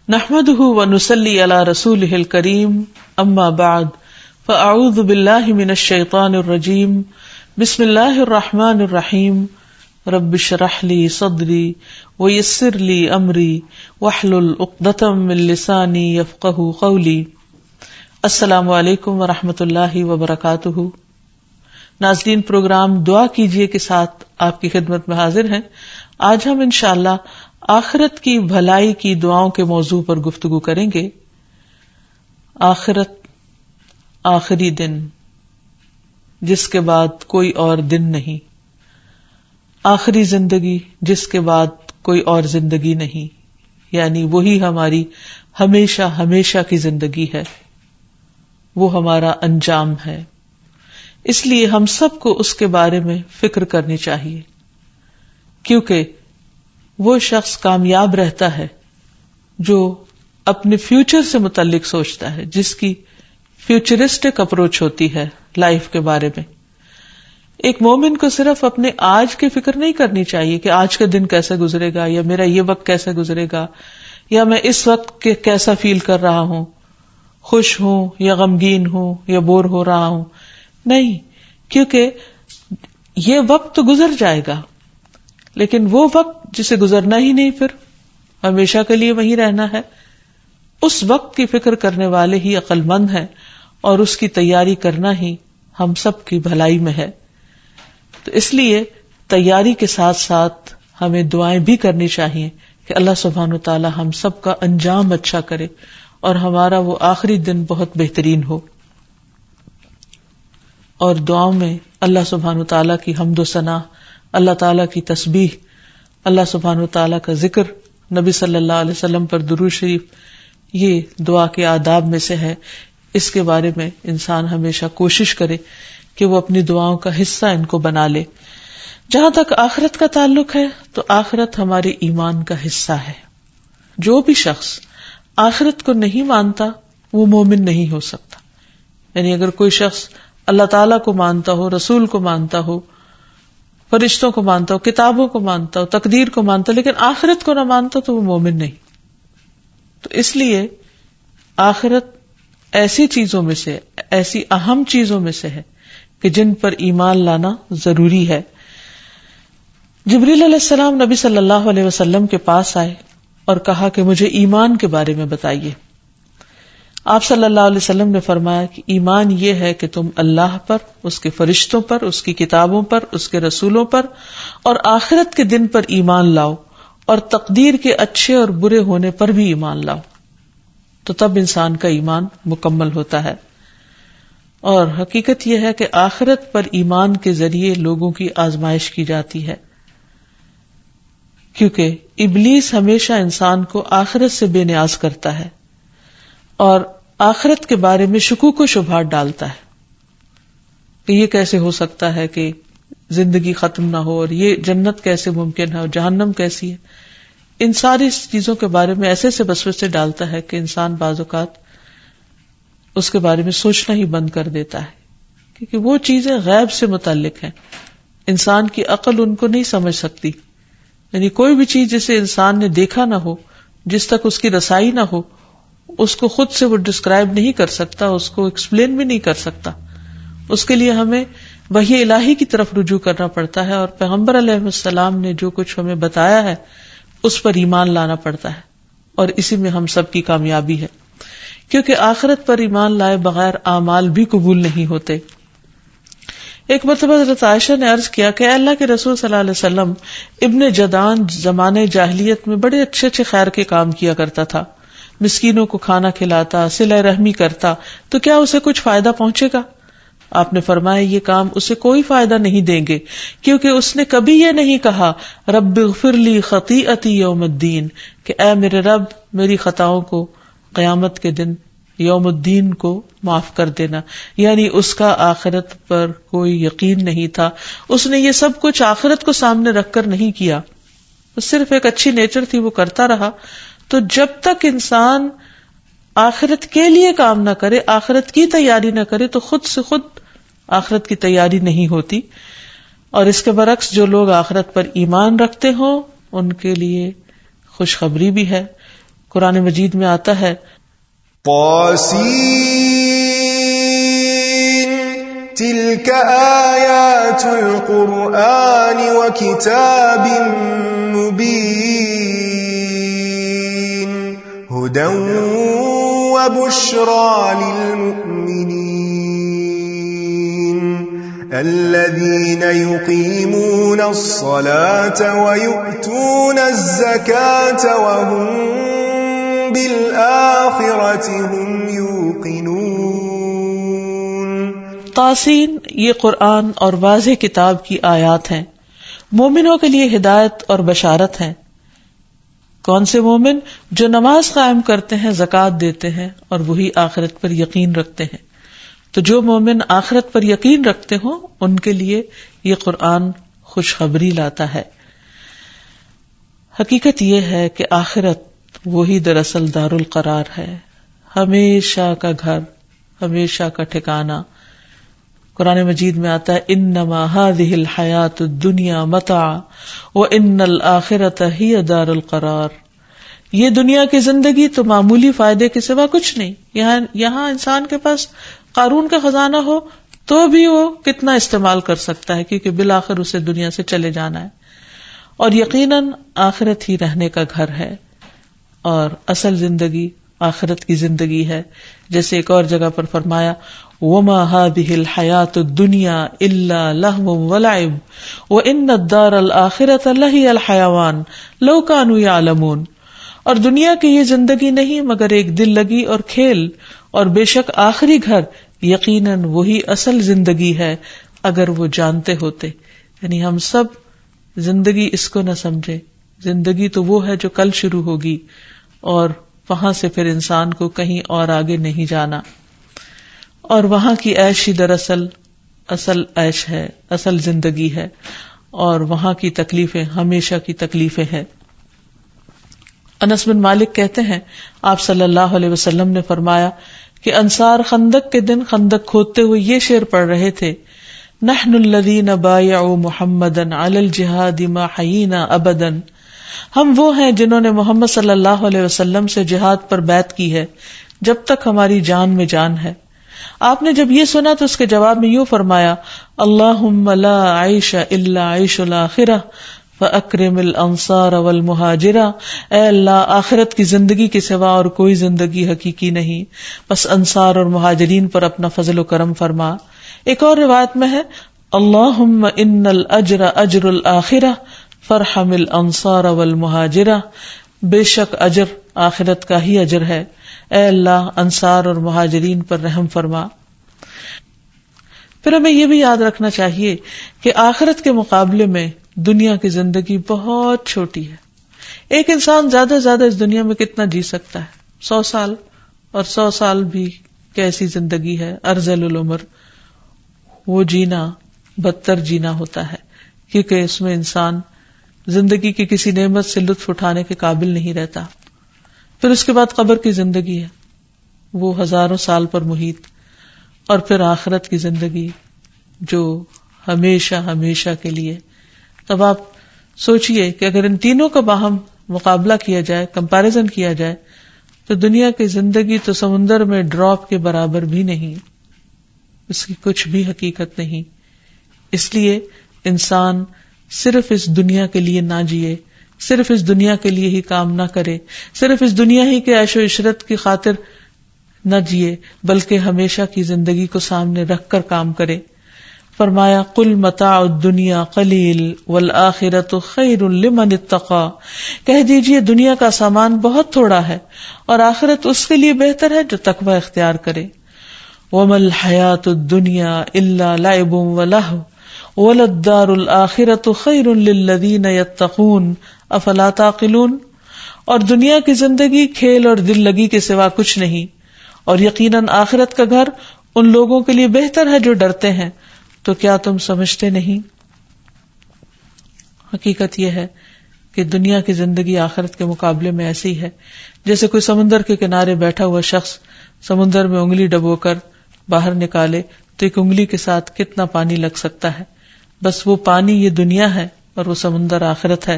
نحمده ونصلي على رسوله الكريم اما بعد فاعوذ بالله من الشيطان الرجيم بسم الله الرحمن الرحيم رب اشرح لي صدري ويسر لي امري واحلل عقدة من لساني يفقهوا قولي. السلام علیکم ورحمۃ اللہ وبرکاتہ. ناظرین، پروگرام دعا کیجئے کے ساتھ آپ کی خدمت میں حاضر ہیں. آج ہم انشاءاللہ آخرت کی بھلائی کی دعاؤں کے موضوع پر گفتگو کریں گے. آخرت، آخری دن جس کے بعد کوئی اور دن نہیں. آخری زندگی جس کے بعد کوئی اور زندگی نہیں، یعنی وہی ہماری ہمیشہ ہمیشہ کی زندگی ہے، وہ ہمارا انجام ہے. اس لیے ہم سب کو اس کے بارے میں فکر کرنی چاہیے، کیونکہ وہ شخص کامیاب رہتا ہے جو اپنے فیوچر سے متعلق سوچتا ہے، جس کی فیوچرسٹک اپروچ ہوتی ہے لائف کے بارے میں. ایک مومن کو صرف اپنے آج کی فکر نہیں کرنی چاہیے کہ آج کا دن کیسے گزرے گا، یا میرا یہ وقت کیسے گزرے گا، یا میں اس وقت کیسا فیل کر رہا ہوں، خوش ہوں یا غمگین ہوں یا بور ہو رہا ہوں. نہیں، کیونکہ یہ وقت تو گزر جائے گا، لیکن وہ وقت جسے گزرنا ہی نہیں، پھر ہمیشہ کے لیے وہیں رہنا ہے. اس وقت کی فکر کرنے والے ہی عقل مند ہیں، اور اس کی تیاری کرنا ہی ہم سب کی بھلائی میں ہے. تو اس لیے تیاری کے ساتھ ساتھ ہمیں دعائیں بھی کرنی چاہیے کہ اللہ سبحانہ و تعالی ہم سب کا انجام اچھا کرے اور ہمارا وہ آخری دن بہت بہترین ہو. اور دعاؤں میں اللہ سبحانہ و تعالی کی حمد و ثنا، اللہ تعالی کی تسبیح، اللہ سبحانہ و تعالی کا ذکر، نبی صلی اللہ علیہ وسلم پر درود شریف، یہ دعا کے آداب میں سے ہے. اس کے بارے میں انسان ہمیشہ کوشش کرے کہ وہ اپنی دعاؤں کا حصہ ان کو بنا لے. جہاں تک آخرت کا تعلق ہے تو آخرت ہمارے ایمان کا حصہ ہے. جو بھی شخص آخرت کو نہیں مانتا وہ مومن نہیں ہو سکتا. یعنی اگر کوئی شخص اللہ تعالیٰ کو مانتا ہو، رسول کو مانتا ہو، فرشتوں کو مانتا ہو، کتابوں کو مانتا ہو، تقدیر کو مانتا ہو، لیکن آخرت کو نہ مانتا تو وہ مومن نہیں. تو اس لیے آخرت ایسی چیزوں میں سے، ایسی اہم چیزوں میں سے ہے کہ جن پر ایمان لانا ضروری ہے. جبریل علیہ السلام نبی صلی اللہ علیہ وسلم کے پاس آئے اور کہا کہ مجھے ایمان کے بارے میں بتائیے. آپ صلی اللہ علیہ وسلم نے فرمایا کہ ایمان یہ ہے کہ تم اللہ پر، اس کے فرشتوں پر، اس کی کتابوں پر، اس کے رسولوں پر اور آخرت کے دن پر ایمان لاؤ، اور تقدیر کے اچھے اور برے ہونے پر بھی ایمان لاؤ. تو تب انسان کا ایمان مکمل ہوتا ہے. اور حقیقت یہ ہے کہ آخرت پر ایمان کے ذریعے لوگوں کی آزمائش کی جاتی ہے، کیونکہ ابلیس ہمیشہ انسان کو آخرت سے بے نیاز کرتا ہے اور آخرت کے بارے میں شکوک و شبہات ڈالتا ہے کہ یہ کیسے ہو سکتا ہے کہ زندگی ختم نہ ہو، اور یہ جنت کیسے ممکن ہے اور جہنم کیسی ہے. ان ساری چیزوں کے بارے میں ایسے سے وسوسے ڈالتا ہے کہ انسان بعض اوقات اس کے بارے میں سوچنا ہی بند کر دیتا ہے، کیونکہ وہ چیزیں غیب سے متعلق ہیں، انسان کی عقل ان کو نہیں سمجھ سکتی. یعنی کوئی بھی چیز جسے انسان نے دیکھا نہ ہو، جس تک اس کی رسائی نہ ہو، اس کو خود سے وہ ڈسکرائب نہیں کر سکتا، اس کو ایکسپلین بھی نہیں کر سکتا. اس کے لیے ہمیں وحی الہی کی طرف رجوع کرنا پڑتا ہے، اور پیغمبر علیہ السلام نے جو کچھ ہمیں بتایا ہے اس پر ایمان لانا پڑتا ہے، اور اسی میں ہم سب کی کامیابی ہے. کیونکہ آخرت پر ایمان لائے بغیر اعمال بھی قبول نہیں ہوتے. ایک مرتبہ حضرت عائشہ نے عرض کیا کہ اے اللہ کے رسول صلی اللہ علیہ وسلم، ابن جدعان زمانے جاہلیت میں بڑے اچھے اچھے خیر کے کام کیا کرتا تھا، مسکینوں کو کھانا کھلاتا، صلہ رحمی کرتا، تو کیا اسے کچھ فائدہ پہنچے گا؟ آپ نے فرمایا یہ کام اسے کوئی فائدہ نہیں دیں گے، کیونکہ اس نے کبھی یہ نہیں کہا رب اغفر لی خطیئتی یوم الدین، کہ اے میرے رب میری خطاؤں کو قیامت کے دن یوم الدین کو معاف کر دینا. یعنی اس کا آخرت پر کوئی یقین نہیں تھا، اس نے یہ سب کچھ آخرت کو سامنے رکھ کر نہیں کیا، صرف ایک اچھی نیچر تھی، وہ کرتا رہا. تو جب تک انسان آخرت کے لیے کام نہ کرے، آخرت کی تیاری نہ کرے، تو خود سے خود آخرت کی تیاری نہیں ہوتی. اور اس کے برعکس جو لوگ آخرت پر ایمان رکھتے ہوں ان کے لیے خوشخبری بھی ہے قرآن مجید میں آتا ہے طاسین تلک آیات القرآن وکتاب مبین ہدی وبشری للمؤمنین الذین یقیمون الصلاة ویؤتون الزکاة وهم بالآخرة هم یوقنون۔ طاسین یہ قرآن اور واضح کتاب کی آیات ہیں، مومنوں کے لیے ہدایت اور بشارت ہیں۔ کون سے مومن؟ جو نماز قائم کرتے ہیں، زکوٰۃ دیتے ہیں اور وہی آخرت پر یقین رکھتے ہیں۔ تو جو مومن آخرت پر یقین رکھتے ہوں ان کے لیے یہ قرآن خوشخبری لاتا ہے۔ حقیقت یہ ہے کہ آخرت وہی دراصل دار القرار ہے، ہمیشہ کا گھر، ہمیشہ کا ٹھکانہ۔ قرآن مجید میں آتا ہے انما هذه الحیات الدنیا متاع وان الآخرۃ ہی دار القرار۔ یہ دنیا کی زندگی تو معمولی فائدے کے سوا کچھ نہیں۔ یہاں انسان کے پاس قارون کا خزانہ ہو تو بھی وہ کتنا استعمال کر سکتا ہے، کیونکہ بالآخر اسے دنیا سے چلے جانا ہے، اور یقیناً آخرت ہی رہنے کا گھر ہے، اور اصل زندگی آخرت کی زندگی ہے۔ جیسے ایک اور جگہ پر فرمایا وَمَا هَذِهِ الْحَيَاةُ الدُّنْيَا إِلَّا لَهْوٌ وَلَعِبٌ وَإِنَّ الدَّارَ الْآخِرَةَ لَهِيَ الْحَيَوَانُ لَوْ كَانُوا يَعْلَمُونَ۔ اور دنیا کی یہ زندگی نہیں مگر ایک دل لگی اور کھیل، اور بے شک آخری گھر یقیناً وہی اصل زندگی ہے اگر وہ جانتے ہوتے۔ یعنی ہم سب زندگی اس کو نہ سمجھے، زندگی تو وہ ہے جو کل شروع ہوگی، اور وہاں سے پھر انسان کو کہیں اور آگے نہیں جانا، اور وہاں کی عیش ہی دراصل اصل عیش ہے، اصل زندگی ہے، اور وہاں کی تکلیفیں ہمیشہ کی تکلیفیں ہیں۔ انس بن مالک کہتے ہیں آپ صلی اللہ علیہ وسلم نے فرمایا کہ انصار خندق کے دن خندق کھودتے ہوئے یہ شعر پڑھ رہے تھے نحن الذین بایعوا محمدا علی الجہاد ما حیینا ابدا۔ ہم وہ ہیں جنہوں نے محمد صلی اللہ علیہ وسلم سے جہاد پر بیعت کی ہے جب تک ہماری جان میں جان ہے۔ آپ نے جب یہ سنا تو اس کے جواب میں یوں فرمایا اللہم لا عیش الا عیش الآخرہ فاکرم الانصار والمہاجرہ۔ اے اللہ، آخرت کی زندگی کے سوا اور کوئی زندگی حقیقی نہیں، بس انصار اور مہاجرین پر اپنا فضل و کرم فرما۔ ایک اور روایت میں ہے اللہم ان الاجر اجر الآخرہ فرحم الانصار والمہاجرہ۔ بے شک اجر آخرت کا ہی اجر ہے، اے اللہ انصار اور مہاجرین پر رحم فرما۔ پھر ہمیں یہ بھی یاد رکھنا چاہیے کہ آخرت کے مقابلے میں دنیا کی زندگی بہت چھوٹی ہے۔ ایک انسان زیادہ سے زیادہ اس دنیا میں کتنا جی سکتا ہے؟ 100 سال، اور 100 سال بھی کیسی زندگی ہے، ارذل العمر۔ وہ جینا بدتر جینا ہوتا ہے، کیونکہ اس میں انسان زندگی کی کسی نعمت سے لطف اٹھانے کے قابل نہیں رہتا۔ پھر اس کے بعد قبر کی زندگی ہے، وہ ہزاروں سال پر محیط، اور پھر آخرت کی زندگی جو ہمیشہ ہمیشہ کے لیے۔ تب آپ سوچئے کہ اگر ان تینوں کا باہم مقابلہ کیا جائے، کمپیریزن کیا جائے، تو دنیا کی زندگی تو سمندر میں ڈراپ کے برابر بھی نہیں، اس کی کچھ بھی حقیقت نہیں۔ اس لیے انسان صرف اس دنیا کے لیے نہ جیے، صرف اس دنیا کے لیے ہی کام نہ کرے، صرف اس دنیا ہی کے عیش و عشرت کی خاطر نہ جیے، بلکہ ہمیشہ کی زندگی کو سامنے رکھ کر کام کرے۔ فرمایا قل متاع الدنیا قلیل والآخرۃ خیر لمن اتقی۔ کہہ دیجئے دنیا کا سامان بہت تھوڑا ہے اور آخرت اس کے لیے بہتر ہے جو تقوی اختیار کرے۔ وما الحیاۃ الدنیا الا لعب ولہو وللدار الآخرۃ خیر للذین یتقون افلا تعقلون۔ اور دنیا کی زندگی کھیل اور دل لگی کے سوا کچھ نہیں، اور یقیناً آخرت کا گھر ان لوگوں کے لیے بہتر ہے جو ڈرتے ہیں، تو کیا تم سمجھتے نہیں؟ حقیقت یہ ہے کہ دنیا کی زندگی آخرت کے مقابلے میں ایسی ہے جیسے کوئی سمندر کے کنارے بیٹھا ہوا شخص سمندر میں انگلی ڈبو کر باہر نکالے تو ایک انگلی کے ساتھ کتنا پانی لگ سکتا ہے۔ بس وہ پانی یہ دنیا ہے اور وہ سمندر آخرت ہے۔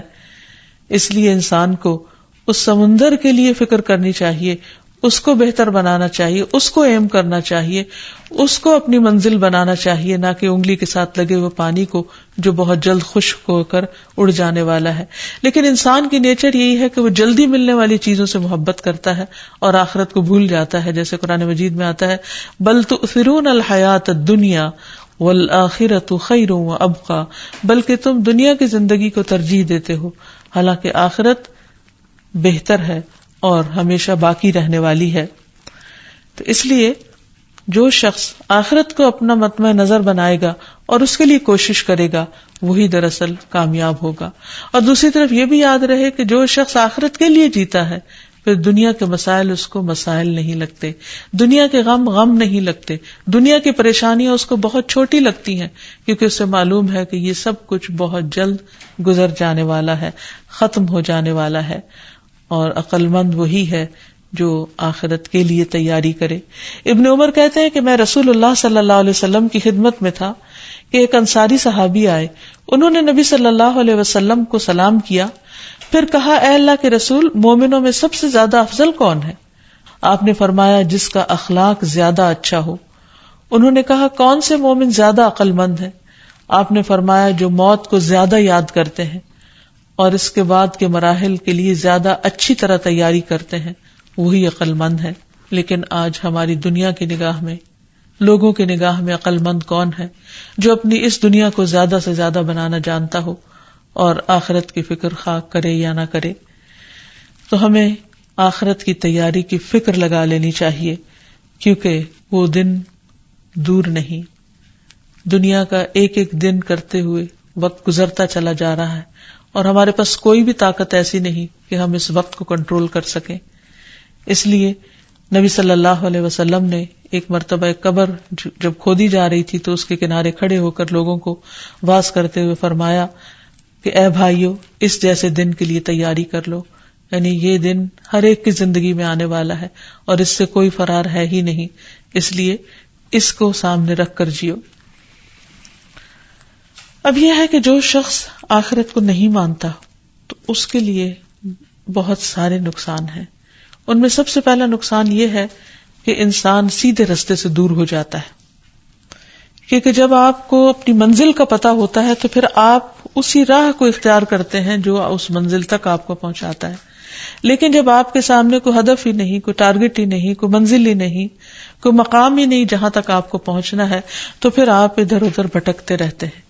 اس لیے انسان کو اس سمندر کے لیے فکر کرنی چاہیے، اس کو بہتر بنانا چاہیے، اس کو ایم کرنا چاہیے، اس کو اپنی منزل بنانا چاہیے، نہ کہ انگلی کے ساتھ لگے ہوئے پانی کو جو بہت جلد خشک ہو کر اڑ جانے والا ہے۔ لیکن انسان کی نیچر یہی ہے کہ وہ جلدی ملنے والی چیزوں سے محبت کرتا ہے اور آخرت کو بھول جاتا ہے، جیسے قرآن مجید میں آتا ہے بل تؤثرون الحیات الدنیا والآخرۃ خیر وابقی، بلکہ تم دنیا کی زندگی کو ترجیح دیتے ہو، حالانکہ آخرت بہتر ہے اور ہمیشہ باقی رہنے والی ہے۔ تو اس لیے جو شخص آخرت کو اپنا مطمع نظر بنائے گا اور اس کے لیے کوشش کرے گا وہی دراصل کامیاب ہوگا۔ اور دوسری طرف یہ بھی یاد رہے کہ جو شخص آخرت کے لیے جیتا ہے پھر دنیا کے مسائل اس کو مسائل نہیں لگتے، دنیا کے غم نہیں لگتے، دنیا کی پریشانیاں اس کو بہت چھوٹی لگتی ہیں، کیونکہ اسے معلوم ہے کہ یہ سب کچھ بہت جلد گزر جانے والا ہے، ختم ہو جانے والا ہے۔ اور عقل مند وہی ہے جو آخرت کے لیے تیاری کرے۔ ابن عمر کہتے ہیں کہ میں رسول اللہ صلی اللہ علیہ وسلم کی خدمت میں تھا کہ ایک انصاری صحابی آئے، انہوں نے نبی صلی اللہ علیہ وسلم کو سلام کیا، پھر کہا اے اللہ کے رسول، مومنوں میں سب سے زیادہ افضل کون ہے؟ آپ نے فرمایا جس کا اخلاق زیادہ اچھا ہو۔ انہوں نے کہا کون سے مومن زیادہ عقل مند ہے؟ آپ نے فرمایا جو موت کو زیادہ یاد کرتے ہیں اور اس کے بعد کے مراحل کے لیے زیادہ اچھی طرح تیاری کرتے ہیں، وہی عقل مند ہے۔ لیکن آج ہماری دنیا کی نگاہ میں، لوگوں کی نگاہ میں عقل مند کون ہے جو اپنی اس دنیا کو زیادہ سے زیادہ بنانا جانتا ہو اور آخرت کی فکر خواہ کرے یا نہ کرے؟ تو ہمیں آخرت کی تیاری کی فکر لگا لینی چاہیے، کیونکہ وہ دن دور نہیں۔ دنیا کا ایک ایک دن کرتے ہوئے وقت گزرتا چلا جا رہا ہے اور ہمارے پاس کوئی بھی طاقت ایسی نہیں کہ ہم اس وقت کو کنٹرول کر سکیں۔ اس لیے نبی صلی اللہ علیہ وسلم نے ایک مرتبہ ایک قبر جب کھودی جا رہی تھی تو اس کے کنارے کھڑے ہو کر لوگوں کو واعظ کرتے ہوئے فرمایا کہ اے بھائیو، اس جیسے دن کے لیے تیاری کر لو، یعنی یہ دن ہر ایک کی زندگی میں آنے والا ہے اور اس سے کوئی فرار ہے ہی نہیں، اس لیے اس کو سامنے رکھ کر جیو۔ اب یہ ہے کہ جو شخص آخرت کو نہیں مانتا تو اس کے لیے بہت سارے نقصان ہیں۔ ان میں سب سے پہلا نقصان یہ ہے کہ انسان سیدھے رستے سے دور ہو جاتا ہے، کیونکہ جب آپ کو اپنی منزل کا پتہ ہوتا ہے تو پھر آپ اسی راہ کو اختیار کرتے ہیں جو اس منزل تک آپ کو پہنچاتا ہے۔ لیکن جب آپ کے سامنے کوئی ہدف ہی نہیں، کوئی ٹارگٹ ہی نہیں، کوئی منزل ہی نہیں، کوئی مقام ہی نہیں جہاں تک آپ کو پہنچنا ہے، تو پھر آپ ادھر ادھر بھٹکتے رہتے ہیں۔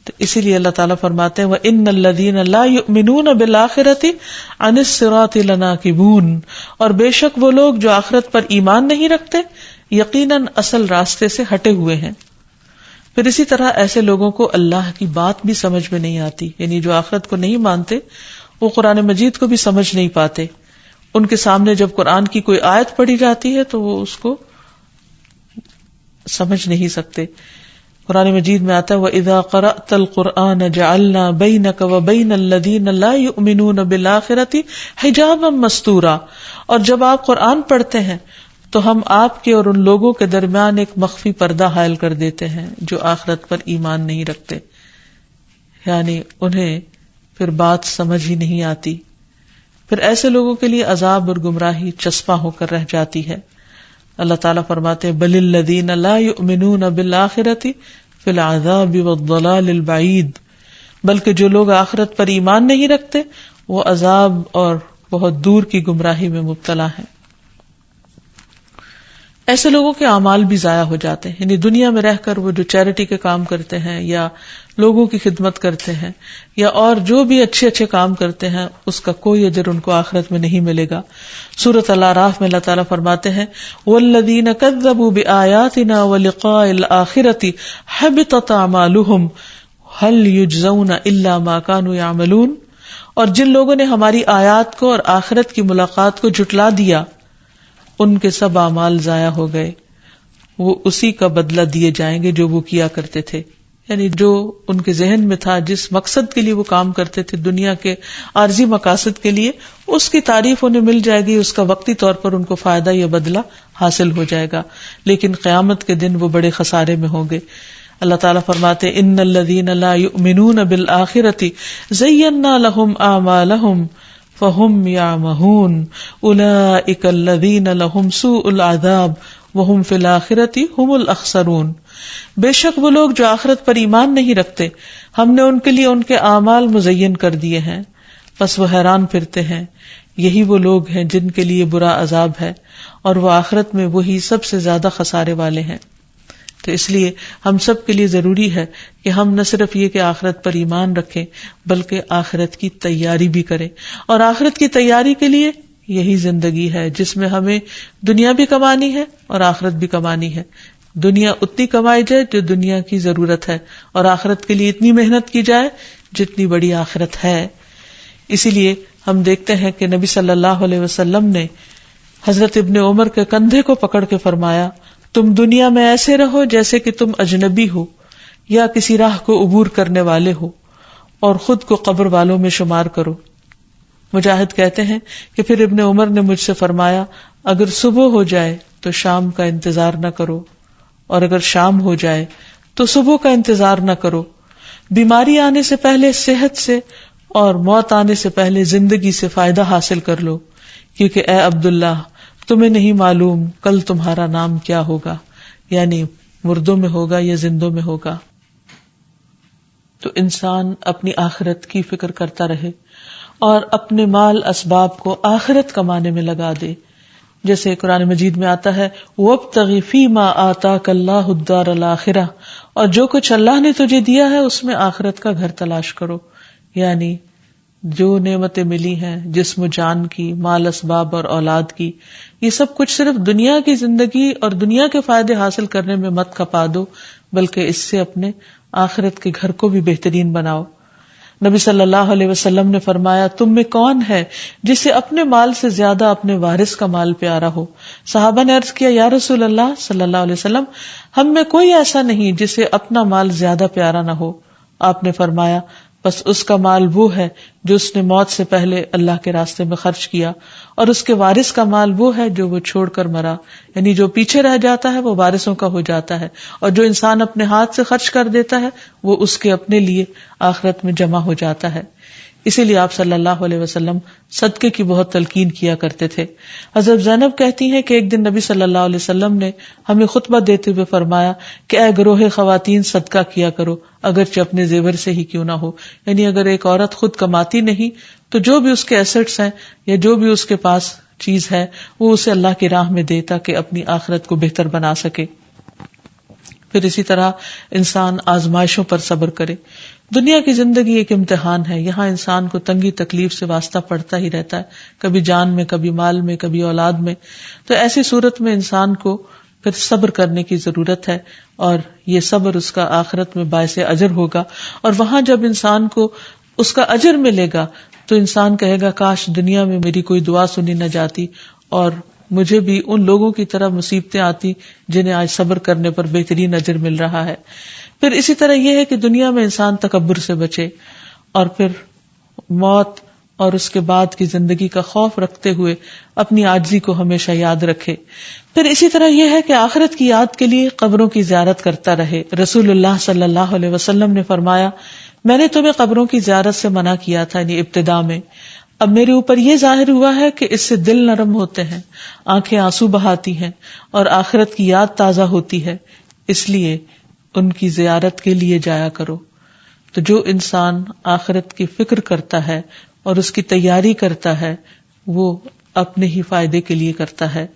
تو اسی لیے اللہ تعالیٰ فرماتے ہیں وَإِنَّ الَّذِينَ لَا يُؤْمِنُونَ بِالْآخِرَةِ عَنِ الصِّرَاطِ لَنَاكِبُونَ، اور بے شک وہ لوگ جو آخرت پر ایمان نہیں رکھتے یقیناً اصل راستے سے ہٹے ہوئے ہیں۔ پھر اسی طرح ایسے لوگوں کو اللہ کی بات بھی سمجھ میں نہیں آتی، یعنی جو آخرت کو نہیں مانتے وہ قرآن مجید کو بھی سمجھ نہیں پاتے۔ ان کے سامنے جب قرآن کی کوئی آیت پڑھی جاتی ہے تو وہ اس کو سمجھ نہیں سکتے۔ قرآن مجید میں آتا ہے وَإِذَا قَرَأْتَ الْقُرْآنَ جَعَلْنَا بَيْنَكَ وَبَيْنَ الَّذِينَ لَا يُؤْمِنُونَ بِالْآخِرَةِ حِجَابًا مَسْتُورًا، اور جب آپ قرآن پڑھتے ہیں تو ہم آپ کے اور ان لوگوں کے درمیان ایک مخفی پردہ حائل کر دیتے ہیں جو آخرت پر ایمان نہیں رکھتے، یعنی انہیں پھر بات سمجھ ہی نہیں آتی۔ پھر ایسے لوگوں کے لیے عذاب اور گمراہی چسپاں ہو کر رہ جاتی ہے۔ اللہ تعالیٰ فرماتے ہیں بل الذین لا یؤمنون بالآخرۃ فی العذاب والضلال البعید، بلکہ جو لوگ آخرت پر ایمان نہیں رکھتے وہ عذاب اور بہت دور کی گمراہی میں مبتلا ہیں۔ ایسے لوگوں کے اعمال بھی ضائع ہو جاتے ہیں، یعنی دنیا میں رہ کر وہ جو چیریٹی کے کام کرتے ہیں یا لوگوں کی خدمت کرتے ہیں یا اور جو بھی اچھے اچھے کام کرتے ہیں اس کا کوئی اجر ان کو آخرت میں نہیں ملے گا۔ سورۃ الاعراف میں اللہ تعالیٰ فرماتے ہیں والذین کذبوا بآیاتنا ولقاء الآخرۃ حبطت اعمالهم هل یجزون الا ما كانوا یعملون، اور جن لوگوں نے ہماری آیات کو اور آخرت کی ملاقات کو جھٹلا دیا ان کے سب اعمال ضائع ہو گئے، وہ اسی کا بدلہ دیے جائیں گے جو وہ کیا کرتے تھے، یعنی جو ان کے ذہن میں تھا، جس مقصد کے لیے وہ کام کرتے تھے دنیا کے عارضی مقاصد کے لیے، اس کی تعریف انہیں مل جائے گی، اس کا وقتی طور پر ان کو فائدہ یا بدلہ حاصل ہو جائے گا، لیکن قیامت کے دن وہ بڑے خسارے میں ہوں گے۔ اللہ تعالیٰ فرماتے ہیں ان الذین لا یؤمنون بالآخرۃ زینا لهم اعمالهم فهم يعمهون اولئك الذين لهم سوء العذاب وهم في الآخرة هم الاخسرون. بے شک وہ لوگ جو آخرت پر ایمان نہیں رکھتے، ہم نے ان کے لیے ان کے اعمال مزین کر دیے ہیں، پس وہ حیران پھرتے ہیں. یہی وہ لوگ ہیں جن کے لیے برا عذاب ہے، اور وہ آخرت میں وہی سب سے زیادہ خسارے والے ہیں. تو اس لیے ہم سب کے لیے ضروری ہے کہ ہم نہ صرف یہ کہ آخرت پر ایمان رکھیں بلکہ آخرت کی تیاری بھی کریں. اور آخرت کی تیاری کے لیے یہی زندگی ہے جس میں ہمیں دنیا بھی کمانی ہے اور آخرت بھی کمانی ہے. دنیا اتنی کمائی جائے جو دنیا کی ضرورت ہے، اور آخرت کے لیے اتنی محنت کی جائے جتنی بڑی آخرت ہے. اسی لیے ہم دیکھتے ہیں کہ نبی صلی اللہ علیہ وسلم نے حضرت ابن عمر کے کندھے کو پکڑ کے فرمایا، تم دنیا میں ایسے رہو جیسے کہ تم اجنبی ہو یا کسی راہ کو عبور کرنے والے ہو، اور خود کو قبر والوں میں شمار کرو. مجاہد کہتے ہیں کہ پھر ابن عمر نے مجھ سے فرمایا، اگر صبح ہو جائے تو شام کا انتظار نہ کرو، اور اگر شام ہو جائے تو صبح کا انتظار نہ کرو. بیماری آنے سے پہلے صحت سے اور موت آنے سے پہلے زندگی سے فائدہ حاصل کر لو، کیونکہ اے عبداللہ تمہیں نہیں معلوم کل تمہارا نام کیا ہوگا، یعنی مردوں میں ہوگا یا زندوں میں ہوگا. تو انسان اپنی آخرت کی فکر کرتا رہے اور اپنے مال اسباب کو آخرت کمانے میں لگا دے. جیسے قرآن مجید میں آتا ہے وَابْتَغِ فِي مَا آتَاكَ اللَّهُ الدَّارَ الْآخِرَةَ، اور جو کچھ اللہ نے تجھے دیا ہے اس میں آخرت کا گھر تلاش کرو. یعنی جو نعمتیں ملی ہیں جسم و جان کی، مال اسباب اور اولاد کی، یہ سب کچھ صرف دنیا کی زندگی اور دنیا کے فائدے حاصل کرنے میں مت کھپا دو، بلکہ اس سے اپنے آخرت کے گھر کو بھی بہترین بناؤ. نبی صلی اللہ علیہ وسلم نے فرمایا، تم میں کون ہے جسے اپنے مال سے زیادہ اپنے وارث کا مال پیارا ہو؟ صحابہ نے عرض کیا، یا رسول اللہ صلی اللہ علیہ وسلم، ہم میں کوئی ایسا نہیں جسے اپنا مال زیادہ پیارا نہ ہو. آپ نے فرمایا، بس اس کا مال وہ ہے جو اس نے موت سے پہلے اللہ کے راستے میں خرچ کیا، اور اس کے وارث کا مال وہ ہے جو وہ چھوڑ کر مرا. یعنی جو پیچھے رہ جاتا ہے وہ وارثوں کا ہو جاتا ہے، اور جو انسان اپنے ہاتھ سے خرچ کر دیتا ہے وہ اس کے اپنے لیے آخرت میں جمع ہو جاتا ہے. اسی لیے آپ صلی اللہ علیہ وسلم صدقے کی بہت تلقین کیا کرتے تھے. حضرت زینب کہتی ہیں کہ ایک دن نبی صلی اللہ علیہ وسلم نے ہمیں خطبہ دیتے ہوئے فرمایا کہ اے گروہ خواتین، صدقہ کیا کرو اگرچہ اپنے زیور سے ہی کیوں نہ ہو. یعنی اگر ایک عورت خود کماتی نہیں تو جو بھی اس کے ایسٹس ہیں یا جو بھی اس کے پاس چیز ہے وہ اسے اللہ کی راہ میں دے تاکہ اپنی آخرت کو بہتر بنا سکے. پھر اسی طرح انسان آزمائشوں پر صبر کرے. دنیا کی زندگی ایک امتحان ہے، یہاں انسان کو تنگی تکلیف سے واسطہ پڑتا ہی رہتا ہے، کبھی جان میں، کبھی مال میں، کبھی اولاد میں. تو ایسی صورت میں انسان کو پھر صبر کرنے کی ضرورت ہے، اور یہ صبر اس کا آخرت میں باعث اجر ہوگا. اور وہاں جب انسان کو اس کا اجر ملے گا تو انسان کہے گا کاش دنیا میں میری کوئی دعا سنی نہ جاتی اور مجھے بھی ان لوگوں کی طرح مصیبتیں آتی جنہیں آج صبر کرنے پر بہترین اجر مل رہا ہے. پھر اسی طرح یہ ہے کہ دنیا میں انسان تکبر سے بچے، اور پھر موت اور اس کے بعد کی زندگی کا خوف رکھتے ہوئے اپنی عاجزی کو ہمیشہ یاد رکھے. پھر اسی طرح یہ ہے کہ آخرت کی یاد کے لیے قبروں کی زیارت کرتا رہے. رسول اللہ صلی اللہ علیہ وسلم نے فرمایا، میں نے تمہیں قبروں کی زیارت سے منع کیا تھا، یعنی ابتدا میں. اب میرے اوپر یہ ظاہر ہوا ہے کہ اس سے دل نرم ہوتے ہیں، آنکھیں آنسو بہاتی ہیں اور آخرت کی یاد تازہ ہوتی ہے، اس لیے ان کی زیارت کے لیے جایا کرو. تو جو انسان آخرت کی فکر کرتا ہے اور اس کی تیاری کرتا ہے وہ اپنے ہی فائدے کے لیے کرتا ہے،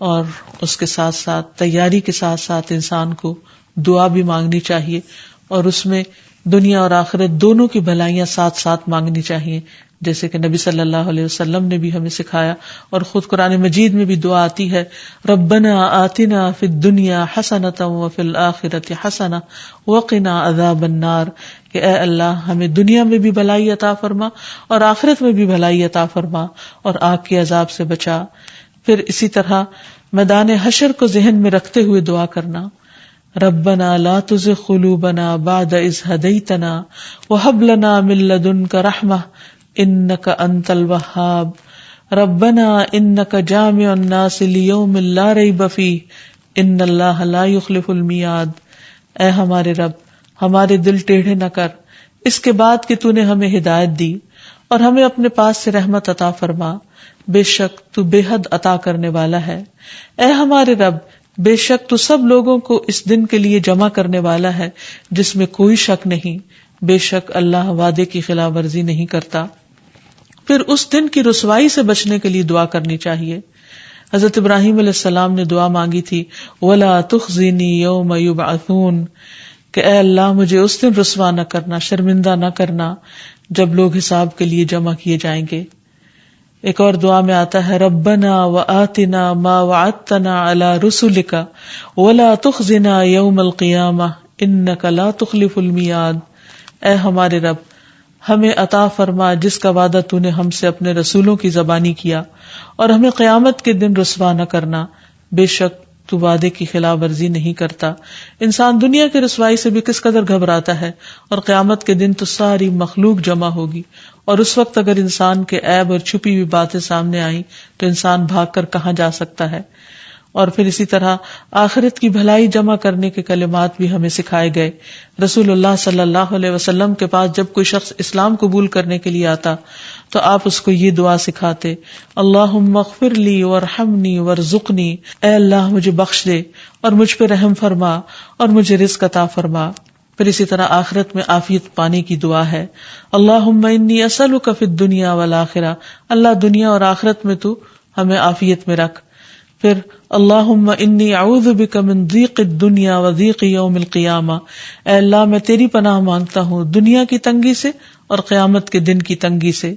اور اس کے ساتھ ساتھ تیاری کے ساتھ ساتھ انسان کو دعا بھی مانگنی چاہیے، اور اس میں دنیا اور آخرت دونوں کی بھلائیاں ساتھ ساتھ مانگنی چاہیے، جیسے کہ نبی صلی اللہ علیہ وسلم نے بھی ہمیں سکھایا. اور خود قرآن مجید میں بھی دعا آتی ہے، ربنا آتنا فی الدنیا حسنۃ وفی الآخرۃ حسنۃ وقنا عذاب النار، کہ اے اللہ ہمیں دنیا میں بھی بھلائی عطا فرما اور آخرت میں بھی بھلائی عطا فرما اور آگ کے عذاب سے بچا. پھر اسی طرح میدان حشر کو ذہن میں رکھتے ہوئے دعا کرنا، ربنا لا تزغ قلوبنا بعد اذ ہدیتنا وہب لنا من لدنک رحمہ انک انت الوہاب، ربنا انک جامع الناس لیوم لا ریب فیہ ان اللہ لا یخلف المیعاد. اے ہمارے رب، ہمارے دل ٹیڑھے نہ کر اس کے بعد کہ تو نے ہمیں ہدایت دی، اور ہمیں اپنے پاس سے رحمت عطا فرما، بے شک تو بے حد عطا کرنے والا ہے۔ اے ہمارے رب، بے شک تو سب لوگوں کو اس دن کے لیے جمع کرنے والا ہے جس میں کوئی شک نہیں، بے شک اللہ وعدے کی خلاف ورزی نہیں کرتا۔ پھر اس دن کی رسوائی سے بچنے کے لیے دعا کرنی چاہیے۔ حضرت ابراہیم علیہ السلام نے دعا مانگی تھی، وَلَا تُخْزِنِي يَوْمَ يُبْعَثُونَ، کہ اے اللہ مجھے اس دن رسوا نہ کرنا، شرمندہ نہ کرنا جب لوگ حساب کے لیے جمع کیے جائیں گے۔ ایک اور دعا میں آتا ہے، ربنا وآتنا ما وعدتنا علی رسلک ولا تخزنا یوم القیامہ انک لا تخلف المیعاد۔ اے ہمارے رب، ہمیں عطا فرما جس کا وعدہ تو نے ہم سے اپنے رسولوں کی زبانی کیا، اور ہمیں قیامت کے دن رسوا نہ کرنا، بے شک تو وعدے کی خلاف ورزی نہیں کرتا۔ انسان دنیا کی رسوائی سے بھی کس قدر گھبراتا ہے، اور قیامت کے دن تو ساری مخلوق جمع ہوگی، اور اس وقت اگر انسان کے عیب اور چھپی ہوئی باتیں سامنے آئیں تو انسان بھاگ کر کہاں جا سکتا ہے۔ اور پھر اسی طرح آخرت کی بھلائی جمع کرنے کے کلمات بھی ہمیں سکھائے گئے۔ رسول اللہ صلی اللہ علیہ وسلم کے پاس جب کوئی شخص اسلام قبول کرنے کے لیے آتا تو آپ اس کو یہ دعا سکھاتے، اللہم اغفر لی وارحمنی وارزقنی، اے اللہ مجھے بخش دے اور مجھ پہ رحم فرما اور مجھے رزق عطا فرما۔ پھر اسی طرح آخرت میں عافیت پانے کی دعا ہے، اللہم انی اسألک فی الدنیا والآخرہ، اللہ دنیا اور آخرت میں تو ہمیں عافیت میں رکھ۔ پھر اللہم انی اعوذ بک من ضیق الدنیا و ضیق یوم القیامہ، اے اللہ میں تیری پناہ مانگتا ہوں دنیا کی تنگی سے اور قیامت کے دن کی تنگی سے۔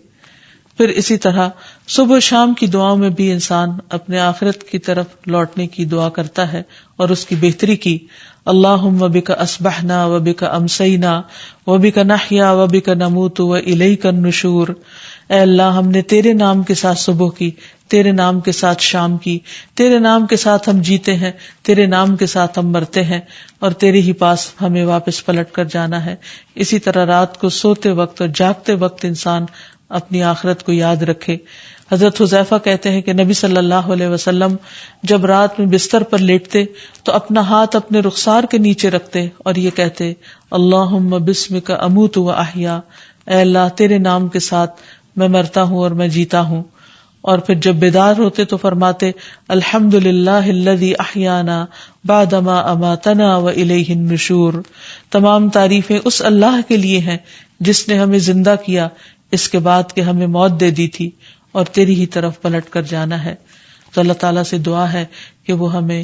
پھر اسی طرح صبح و شام کی دعاؤں میں بھی انسان اپنے آخرت کی طرف لوٹنے کی دعا کرتا ہے اور اس کی بہتری کی، اللہم بک اصبحنا و بک امسینا و بک نحیا و بک نموت و الیک النشور، اے اللہ ہم نے تیرے نام کے ساتھ صبح کی، تیرے نام کے ساتھ شام کی، تیرے نام کے ساتھ ہم جیتے ہیں، تیرے نام کے ساتھ ہم مرتے ہیں، اور تیرے ہی پاس ہمیں واپس پلٹ کر جانا ہے۔ اسی طرح رات کو سوتے وقت اور جاگتے وقت انسان اپنی آخرت کو یاد رکھے۔ حضرت حذیفہ کہتے ہیں کہ نبی صلی اللہ علیہ وسلم جب رات میں بستر پر لیٹتے تو اپنا ہاتھ اپنے رخسار کے نیچے رکھتے اور یہ کہتے، اللہم بسمک اموت و احیا، اے اللہ تیرے نام کے ساتھ میں مرتا ہوں اور میں جیتا ہوں۔ اور پھر جب بیدار ہوتے تو فرماتے، الحمدللہ الذی احیانا بعدما اماتنا و الیہ النشور، تمام تعریفیں اس اللہ کے لیے ہیں جس نے ہمیں زندہ کیا اس کے بعد کہ ہمیں موت دے دی تھی اور تیری ہی طرف پلٹ کر جانا ہے۔ تو اللہ تعالیٰ سے دعا ہے کہ وہ ہمیں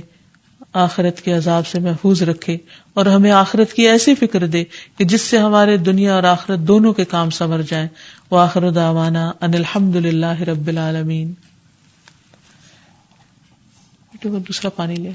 آخرت کے عذاب سے محفوظ رکھے اور ہمیں آخرت کی ایسی فکر دے کہ جس سے ہمارے دنیا اور آخرت دونوں کے کام سنور جائیں۔ وآخر دعوانا ان الحمد للہ رب العالمین۔ دوسرا پانی لے۔